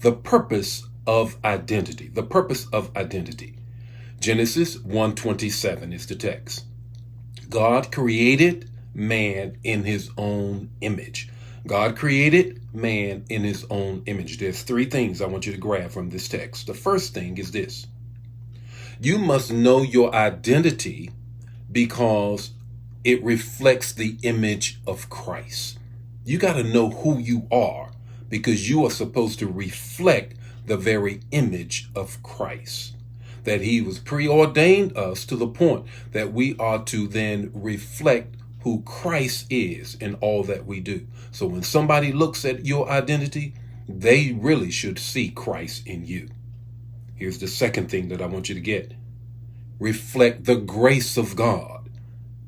the purpose of identity. The purpose of identity. Genesis 1:27 is the text. God created man in his own image. God created man in his own image. There's three things I want you to grab from this text. The first thing is this. You must know your identity because it reflects the image of Christ. You got to know who you are because you are supposed to reflect the very image of Christ. That he was preordained us to the point that we are to then reflect who Christ is in all that we do. So when somebody looks at your identity, they really should see Christ in you. Here's the second thing that I want you to get. Reflect the grace of God.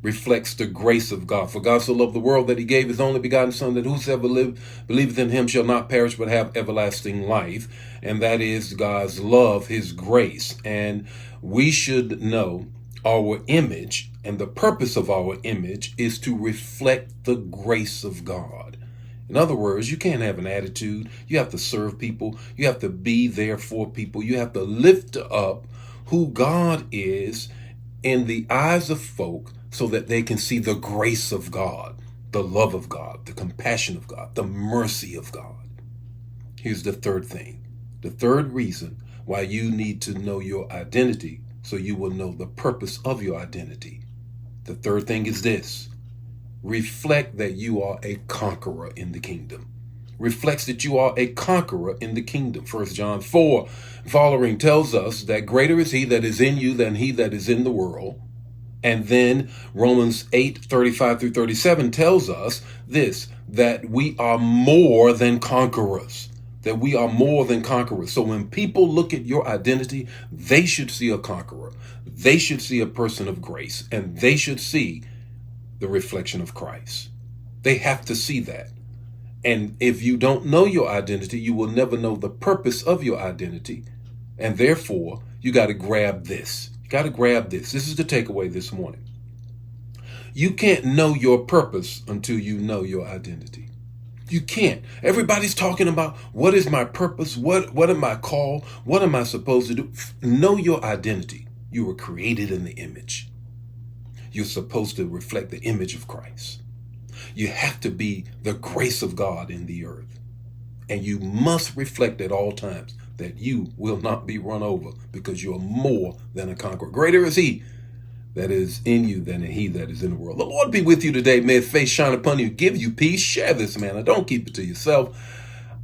Reflects the grace of God. For God so loved the world that he gave his only begotten Son, that whosoever believeth in him shall not perish but have everlasting life. And that is God's love, his grace. And we should know our image, and the purpose of our image is to reflect the grace of God. In other words, you can't have an attitude. You have to serve people. You have to be there for people. You have to lift up who God is in the eyes of folk so that they can see the grace of God, the love of God, the compassion of God, the mercy of God. Here's the third thing. The third reason why you need to know your identity so you will know the purpose of your identity. The third thing is this. Reflect that you are a conqueror in the kingdom. Reflects that you are a conqueror in the kingdom. 1 John 4 following tells us that greater is he that is in you than he that is in the world. And then Romans 8:35 through 37 tells us this, that we are more than conquerors. That we are more than conquerors. So when people look at your identity, they should see a conqueror. They should see a person of grace. And they should see the reflection of Christ. They have to see that. And if you don't know your identity, you will never know the purpose of your identity. And therefore, you got to grab this. You got to grab this. This is the takeaway this morning. You can't know your purpose until you know your identity. You can't. Everybody's talking about what is my purpose? What am I called? What am I supposed to do? Know your identity. You were created in the image. You're supposed to reflect the image of Christ. You have to be the grace of God in the earth. And you must reflect at all times that you will not be run over because you are more than a conqueror. Greater is he that is in you than he that is in the world. The Lord be with you today. May his face shine upon you, give you peace. Share this manna. Don't keep it to yourself.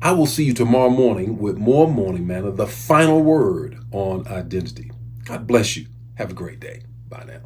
I will see you tomorrow morning with more morning manna, the final word on identity. God bless you. Have a great day. Bye now.